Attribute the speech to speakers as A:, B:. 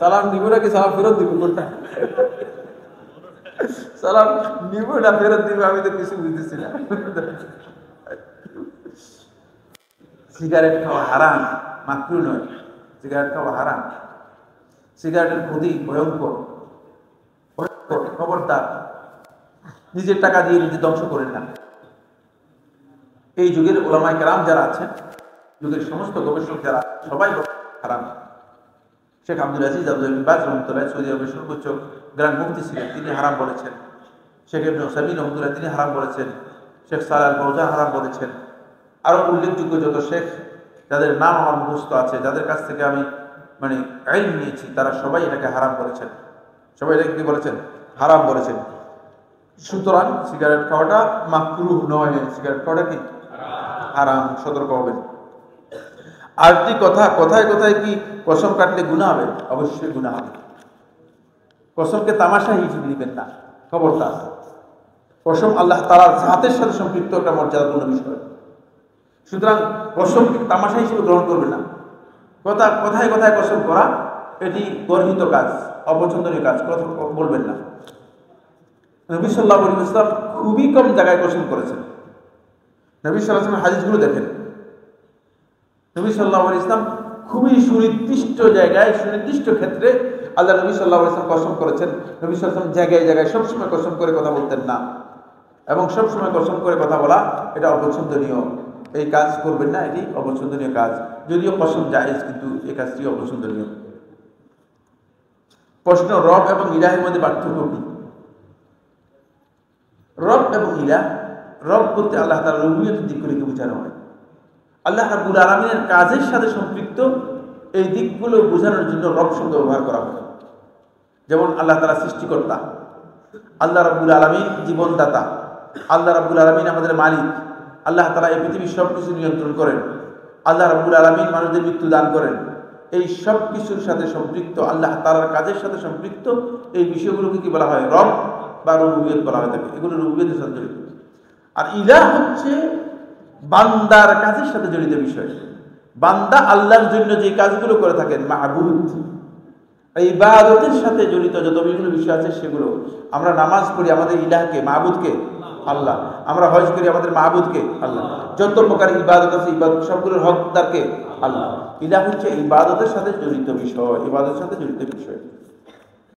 A: সালাম নিব নাকি সালাম ফেরত দিব কোনটা? সালাম নিব না ফেরত দিব আমি তো কিছু বুঝতেছি না। সিগারেট খাওয়া হারাম, মাকরু নয়। সিগারেট খাওয়া হারাম। সিগারেটের ক্ষতি ভয়ঙ্কর। খবরদার নিজের টাকা দিয়ে নিজে ধ্বংস করেন না। এই যুগের ওলামায়ে কেরাম যারা আছেন, যুগের সমস্ত গবেষক যারা সবাই হারাম। শেখ আব্দুল আজিজ আব্দুল বাজ রহমতুল্লাহ সৌদি আরবের সর্বোচ্চ গ্র্যান্ড মুফতি ছিলেন, তিনি হারাম বলেছেন। শেখ ইবনে উসাইমিন রহমতুল্লাহ তিনি হারাম বলেছেন। শেখ সালাহ আল ফৌজান হারাম বলেছেন। আরো উল্লেখযোগ্য যত শেখ যাদের নাম আমার মুখস্থ আছে, যাদের কাছ থেকে আমি ইলম নিয়েছি, তারা সবাই এটাকে হারাম করেছেন। সবাই এটাকে কি বলেছেন? হারাম বলেছেন। সুতরাং সিগারেট খাওয়াটা মাকরুহ নয়, সিগারেট খাওয়াটা কি হারাম। সতর্ক হবেন। আরেকটি কথা, কথায় কথায় কি কসম কাটলে গুনাহ হবে? অবশ্যই গুনাহ হবে। কসমকে তামাশা হিসেবে দিবেন না, খবরদার। কসম আল্লাহ তাআলার জাতের সাথে সম্পৃক্ত একটা মর্যাদাপূর্ণ বিষয়। সুতরাং কসমকে তামাশা হিসেবে গ্রহণ করবেন না। কথায় কথায় কসম করা এটি গর্হিত কাজ, অপছন্দনীয় কাজ, কথা বলবেন না। নবী সাল্লাল্লাহু আলাইহি ওয়াসাল্লাম খুবই কম জায়গায় কসম করেছেন। নবী সাল্লাল্লাহু আলাইহি ওয়াসাল্লাম হাদিসগুলো দেখেন। নবী সাল্লাল্লাহু আলাইহি ওয়াসাল্লাম খুবই সুনির্দিষ্ট জায়গায়, সুনির্দিষ্ট ক্ষেত্রে আল্লাহ নবী সাল্লাল্লাহু আলাইহি ওয়াসাল্লাম কসম করেছেন। নবী সাল্লাল্লাহু আলাইহি ওয়াসাল্লাম জায়গায় জায়গায় সবসময় কসম করে কথা বলতেন না, এবং সবসময় কসম করে কথা বলা এটা অপছন্দনীয়। এই কাজ করবেন না, এটি অপছন্দনীয় কাজ। যদিও কসম জায়েজ, কিন্তু এই কাজটি অপছন্দনীয়। প্রশ্ন, রব এবং ইলাহের মধ্যে পার্থক্য কি? রব এবং ইলাহ, রব বলতে আল্লাহ তাআলার রুবুবিয়তের দিকগুলিকে বোঝানো হয়। আল্লাহ রাব্বুল আলামিনের কাজের সাথে সম্পৃক্ত এই দিকগুলো বোঝানোর জন্য রব শব্দ ব্যবহার করা হয়। যেমন আল্লাহ তাআলা সৃষ্টিকর্তা, আল্লাহ রাব্বুল আলামিন জীবনদাতা, আল্লাহ রাব্বুল আলামিন আমাদের মালিক, আল্লাহ তাআলা এই পৃথিবীর সব কিছু নিয়ন্ত্রণ করেন, আল্লাহ রাব্বুল আলামিন মানুষদের মৃত্যু দান করেন। এই সব কিছুর সাথে সম্পৃক্ত, আল্লাহ তাআলার কাজের সাথে সম্পৃক্ত এই বিষয়গুলোকে কি বলা হয়? রব বা রুবুবিয়ত বলা হয়ে থাকে। এগুলো রুবুবিয়তের সাথে জড়িত। আর ইলাহ হচ্ছে বান্দার কাজের সাথে জড়িত বিষয়। বান্দা আল্লাহর জন্য যে কাজগুলো করে থাকেন, মা'বুদ, ইবাদতের সাথে জড়িত যত বিষয় আছে সেগুলো। আমরা নামাজ পড়ি, আমাদের ইলাহকে, মা'বুদকে আল্লাহ। আমরা হজ করি, আমাদের মা'বুদকে আল্লাহ। যত প্রকার ইবাদত আছে, ইবাদত সবগুলোর হকদারকে আল্লাহ। ইলাহ হচ্ছে ইবাদতের সাথে জড়িত বিষয়, ইবাদতের সাথে জড়িত বিষয়।